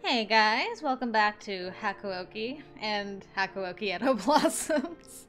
Hey guys, welcome back to Hakuoki and Hakuoki Edo Blossoms.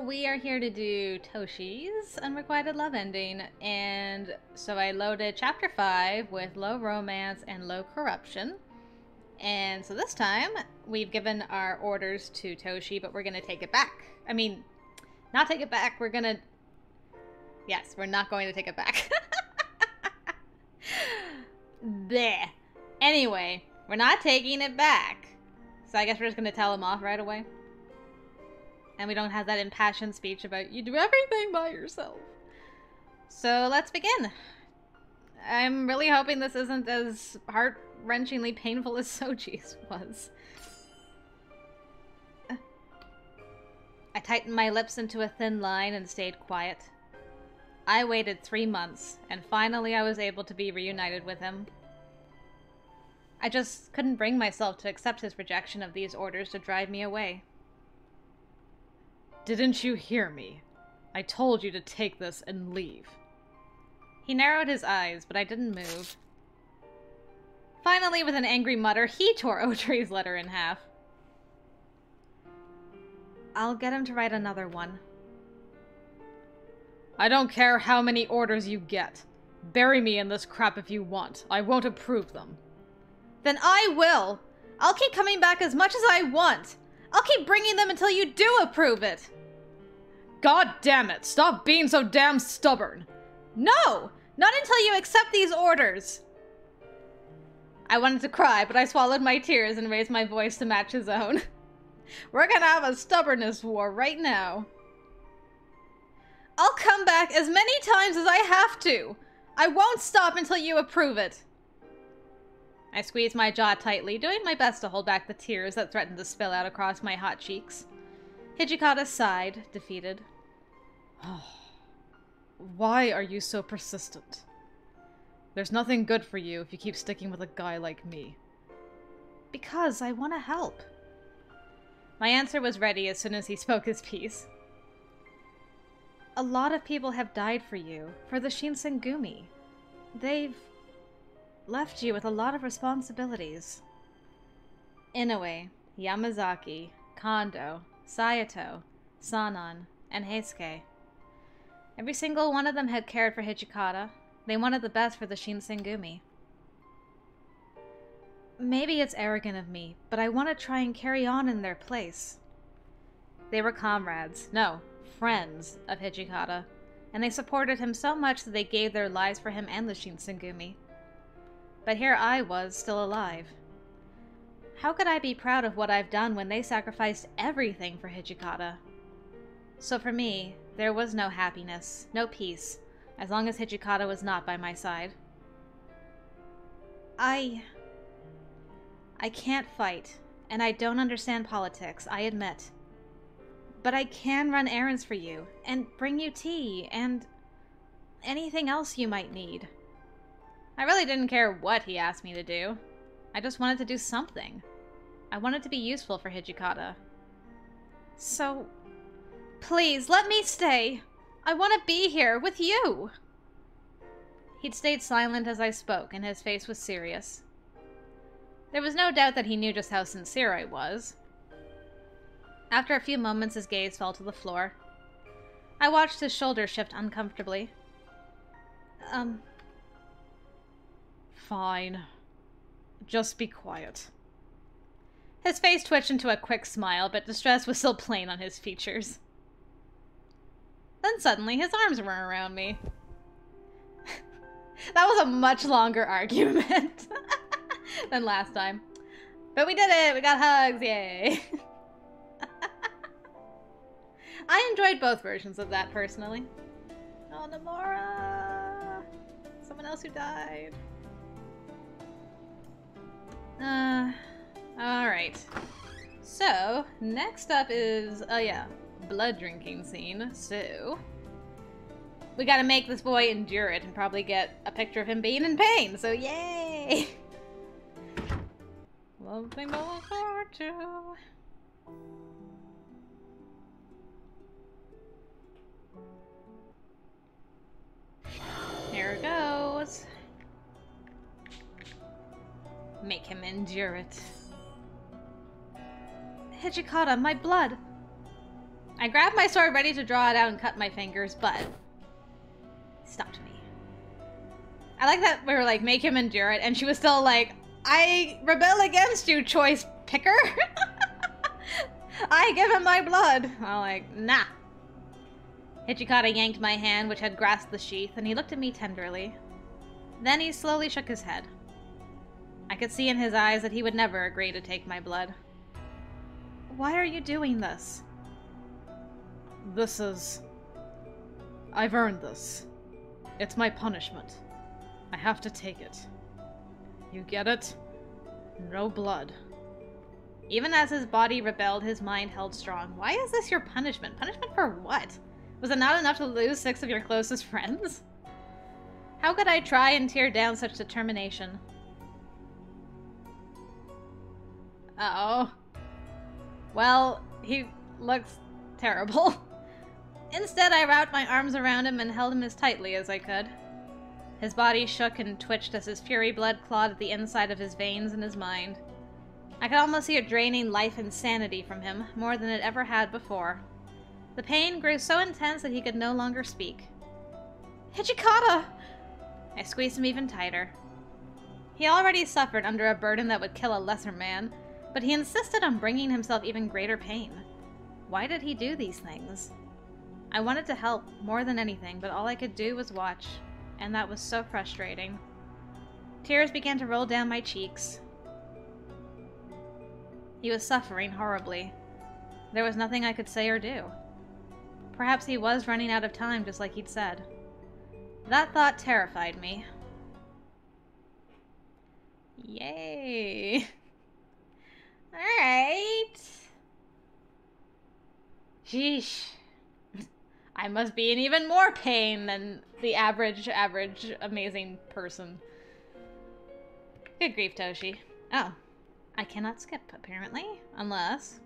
We are here to do Toshi's Unrequited Love Ending, and so I loaded Chapter 5 with low romance and low corruption. And so this time, we've given our orders to Toshi, but we're gonna take it back. I mean, not take it back, we're gonna... Yes, we're not going to take it back. Bleh. Anyway, we're not taking it back. So I guess we're just gonna tell him off right away. And we don't have that impassioned speech about you do everything by yourself. So let's begin. I'm really hoping this isn't as heart-wrenchingly painful as Soji's was. I tightened my lips into a thin line and stayed quiet. I waited 3 months, and finally I was able to be reunited with him. I just couldn't bring myself to accept his rejection of these orders to drive me away. Didn't you hear me? I told you to take this and leave. He narrowed his eyes, but I didn't move. Finally, with an angry mutter, he tore Otre's letter in half. I'll get him to write another one. I don't care how many orders you get. Bury me in this crap if you want. I won't approve them. Then I will! I'll keep coming back as much as I want! I'll keep bringing them until you do approve it! God damn it! Stop being so damn stubborn! No! Not until you accept these orders! I wanted to cry, but I swallowed my tears and raised my voice to match his own. We're gonna have a stubbornness war right now. I'll come back as many times as I have to! I won't stop until you approve it! I squeezed my jaw tightly, doing my best to hold back the tears that threatened to spill out across my hot cheeks. Hijikata sighed, defeated. Why are you so persistent? There's nothing good for you if you keep sticking with a guy like me. Because I want to help. My answer was ready as soon as he spoke his piece. A lot of people have died for you, for the Shinsengumi. They've left you with a lot of responsibilities. Inoue, Yamazaki, Kondo, Sayato, Sanan, and Heisuke. Every single one of them had cared for Hijikata. They wanted the best for the Shinsengumi. Maybe it's arrogant of me, but I want to try and carry on in their place. They were comrades, no, friends of Hijikata, and they supported him so much that they gave their lives for him and the Shinsengumi. But here I was, still alive. How could I be proud of what I've done when they sacrificed everything for Hijikata? So for me, there was no happiness, no peace, as long as Hijikata was not by my side. I can't fight, and I don't understand politics, I admit. But I can run errands for you, and bring you tea, and anything else you might need. I really didn't care what he asked me to do. I just wanted to do something. I wanted to be useful for Hijikata. So, please, let me stay. I want to be here with you. He'd stayed silent as I spoke, and his face was serious. There was no doubt that he knew just how sincere I was. After a few moments, his gaze fell to the floor. I watched his shoulders shift uncomfortably. Fine. Just be quiet. His face twitched into a quick smile, but distress was still plain on his features. Then suddenly, his arms were around me. That was a much longer argument than last time. But we did it! We got hugs! Yay! I enjoyed both versions of that, personally. Oh, Nomura! Someone else who died. Alright. So, next up is, oh yeah, blood drinking scene. So, we gotta make this boy endure it and probably get a picture of him being in pain, so yay! Something to look forward to. Here it goes. Make him endure it. Hijikata, my blood! I grabbed my sword ready to draw it out and cut my fingers, but... he stopped me. I like that we were like, make him endure it, and she was still like, I rebel against you, choice picker! I give him my blood! I'm like, nah. Hijikata yanked my hand, which had grasped the sheath, and he looked at me tenderly. Then he slowly shook his head. I could see in his eyes that he would never agree to take my blood. Why are you doing this? This is... I've earned this. It's my punishment. I have to take it. You get it? No blood. Even as his body rebelled, his mind held strong. Why is this your punishment? Punishment for what? Was it not enough to lose 6 of your closest friends? How could I try and tear down such determination? Uh-oh. Well, he looks terrible. Instead, I wrapped my arms around him and held him as tightly as I could. His body shook and twitched as his fury blood clawed at the inside of his veins and his mind. I could almost see it draining life and sanity from him, more than it ever had before. The pain grew so intense that he could no longer speak. Hijikata! I squeezed him even tighter. He already suffered under a burden that would kill a lesser man, but he insisted on bringing himself even greater pain. Why did he do these things? I wanted to help more than anything, but all I could do was watch, and that was so frustrating. Tears began to roll down my cheeks. He was suffering horribly. There was nothing I could say or do. Perhaps he was running out of time, just like he'd said. That thought terrified me. Yay! Alright. Sheesh. I must be in even more pain than the average, amazing person. Good grief, Toshi. Oh. I cannot skip, apparently. Unless...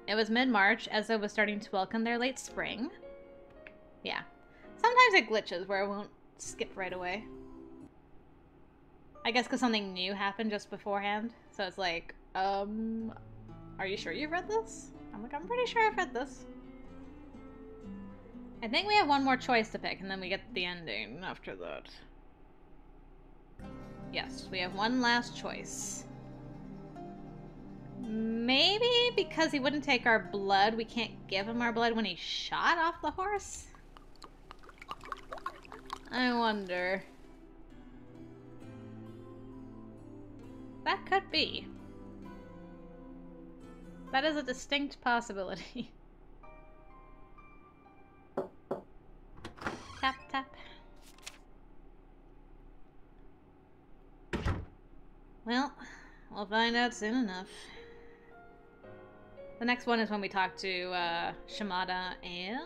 it was mid-March, Ezo was starting to welcome their late spring. Yeah. Sometimes it glitches where it won't skip right away. I guess because something new happened just beforehand. So it's like, are you sure you've read this? I'm like, I'm pretty sure I've read this. I think we have one more choice to pick, and then we get the ending after that. Yes, we have one last choice. Maybe because he wouldn't take our blood, we can't give him our blood when he shot off the horse? I wonder. That could be. That is a distinct possibility. Tap, tap. Well, we'll find out soon enough. The next one is when we talk to Shimada and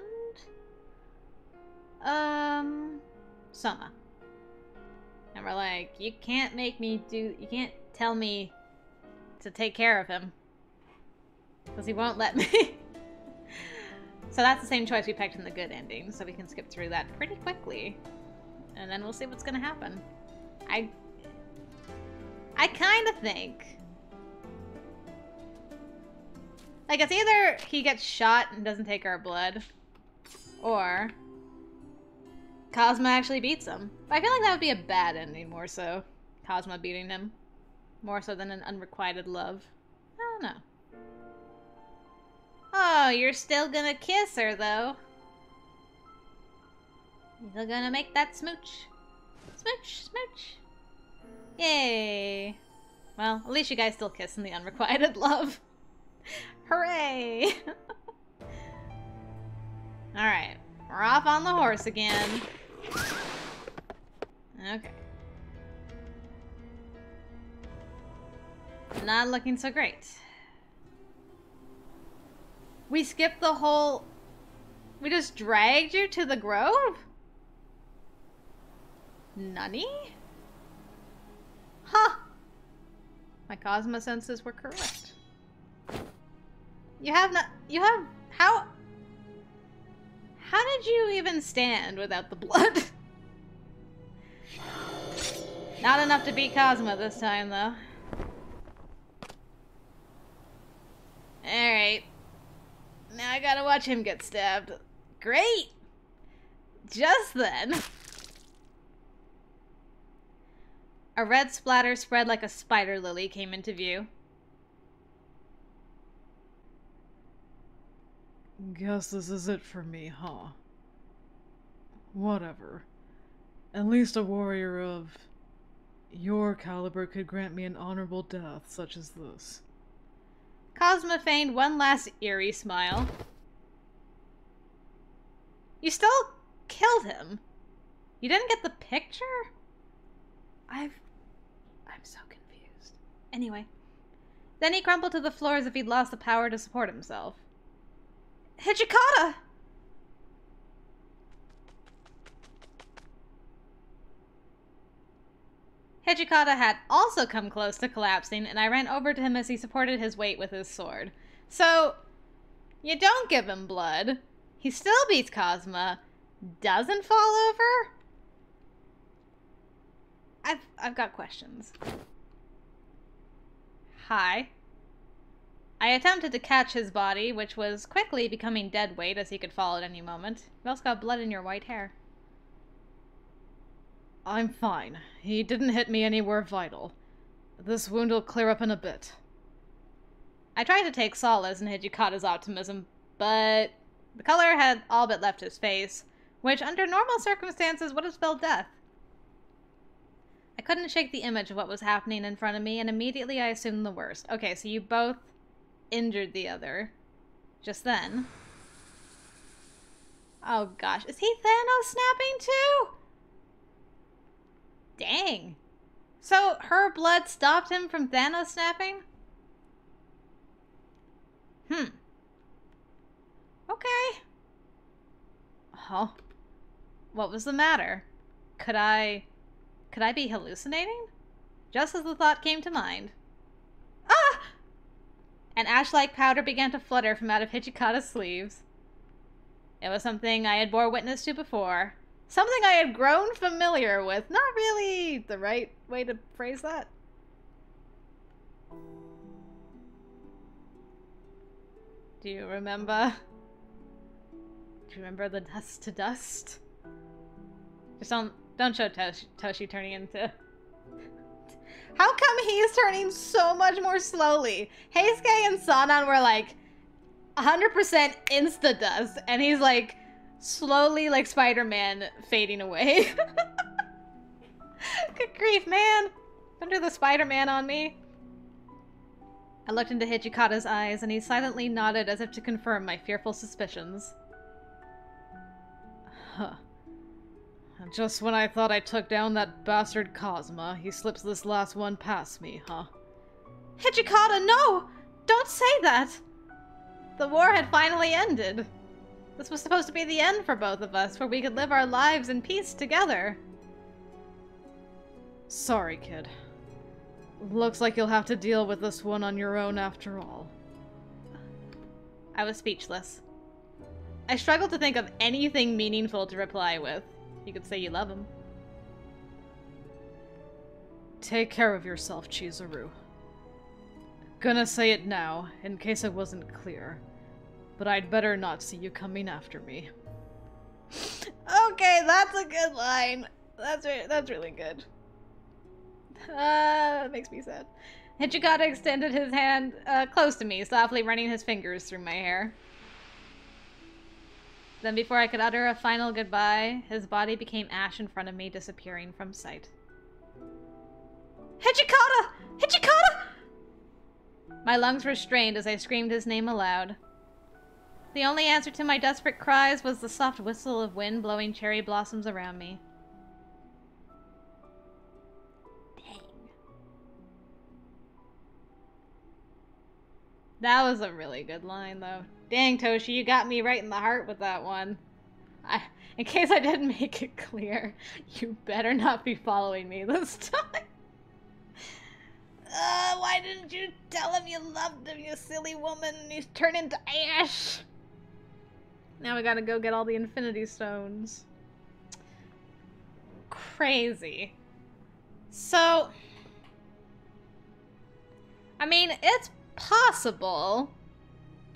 Soma. And we're like, you can't make me do, you can't tell me to take care of him. Because he won't let me. So that's the same choice we picked in the good ending, so we can skip through that pretty quickly. And then we'll see what's gonna happen. I kind of think... like, it's either he gets shot and doesn't take our blood, or Cosmo actually beats him. But I feel like that would be a bad ending more so. Cosmo beating him. More so than an unrequited love. I don't know. Oh, you're still gonna kiss her, though. You're gonna make that smooch. Smooch, smooch. Yay. Well, at least you guys still kiss in the unrequited love. Hooray! Alright, we're off on the horse again. Okay. Not looking so great. We skipped the whole... we just dragged you to the grove? Nani? Huh. My Cosmo senses were correct. You have not... you have... how did you even stand without the blood? Not enough to beat Cosmo this time, though. Alright. Now I gotta watch him get stabbed. Great! Just then... A red splatter spread like a spider lily came into view. Guess this is it for me, huh? Whatever. At least a warrior of your caliber could grant me an honorable death such as this. Cosma feigned one last eerie smile. You still killed him? You didn't get the picture? I'm so confused. Anyway. Then he crumpled to the floor as if he'd lost the power to support himself. Hijikata! Hijikata had also come close to collapsing, and I ran over to him as he supported his weight with his sword. So, you don't give him blood. He still beats Cosma. Doesn't fall over? I've got questions. Hi. I attempted to catch his body, which was quickly becoming dead weight as he could fall at any moment. You also got blood in your white hair. I'm fine. He didn't hit me anywhere vital. This wound will clear up in a bit. I tried to take solace in Hijikata's optimism, but the color had all but left his face, which under normal circumstances would have spelled death. I couldn't shake the image of what was happening in front of me, and immediately I assumed the worst. Okay, so you both injured the other. Just then. Oh gosh, is he Thanos snapping too? Dang. So her blood stopped him from Thanos snapping? Okay. Huh? What was the matter? Could I be hallucinating? Just as the thought came to mind. Ah! An ash-like powder began to flutter from out of Hijikata's sleeves. It was something I had bore witness to before. Something I had grown familiar with. Not really the right way to phrase that. Do you remember? Do you remember the dust to dust? Just don't show Toshi turning into... How come he's turning so much more slowly? Heisuke and Sanan were like 100% insta-dust, and he's like slowly like Spiderman fading away. Good grief, man. Don't do the Spider-Man on me. I looked into Hijikata's eyes, and he silently nodded as if to confirm my fearful suspicions. Huh. Just when I thought I took down that bastard Cosma, he slips this last one past me, huh? Hijikata, no! Don't say that! The war had finally ended. This was supposed to be the end for both of us, where we could live our lives in peace together. Sorry, kid. Looks like you'll have to deal with this one on your own after all. I was speechless. I struggled to think of anything meaningful to reply with. You could say you love him. Take care of yourself, Chizuru. Gonna say it now, in case it wasn't clear. But I'd better not see you coming after me. Okay, that's a good line. That's really good. That makes me sad. Hijikata extended his hand close to me, softly running his fingers through my hair. Then before I could utter a final goodbye, his body became ash in front of me, disappearing from sight. Hijikata! Hijikata! My lungs were strained as I screamed his name aloud. The only answer to my desperate cries was the soft whistle of wind blowing cherry blossoms around me. Dang. That was a really good line, though. Dang, Toshi, you got me right in the heart with that one. In case I didn't make it clear, you better not be following me this time. Why didn't you tell him you loved him, you silly woman? You turned into ash. Now we gotta go get all the Infinity Stones. Crazy. So, I mean, it's possible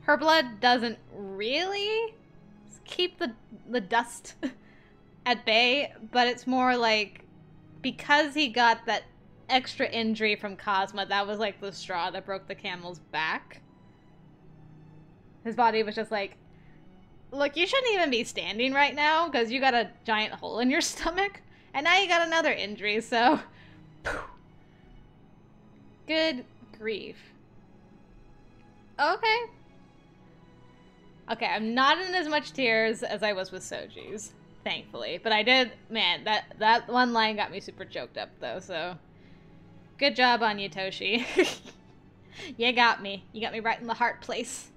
her blood doesn't really keep the dust at bay, but it's more like because he got that extra injury from Cosma, that was like the straw that broke the camel's back. His body was just like, look, you shouldn't even be standing right now because you got a giant hole in your stomach, and now you got another injury, so good grief. Okay. Okay, I'm not in as much tears as I was with Soji's, thankfully. But I did, man, that one line got me super choked up, though, so... Good job on you, Toshi. You got me. You got me right in the heart place.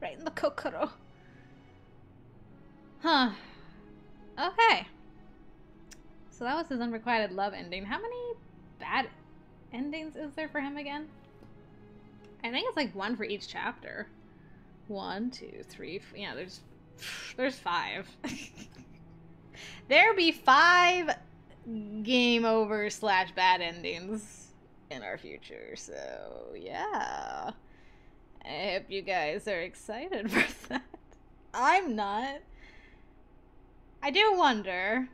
Right in the kokoro. Huh. Okay. So that was his unrequited love ending. How many bad endings is there for him again? I think it's like one for each chapter. 1, 2, 3, yeah, there's 5. There be 5 game over / bad endings in our future, so yeah. I hope you guys are excited for that. I'm not. I do wonder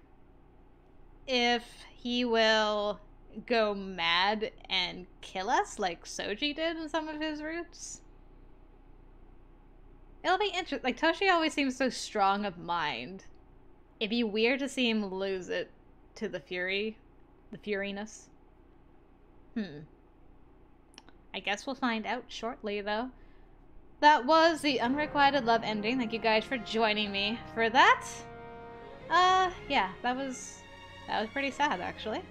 if he will go mad and kill us like Soji did in some of his routes. It'll be interesting. Like, Toshi always seems so strong of mind. It'd be weird to see him lose it to the fury. The furiness. I guess we'll find out shortly, though. That was the unrequited love ending. Thank you guys for joining me for that. Yeah, that was pretty sad, actually.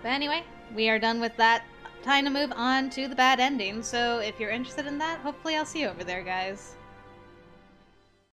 But anyway, we are done with that. Time to move on to the bad ending, so if you're interested in that, hopefully I'll see you over there, guys.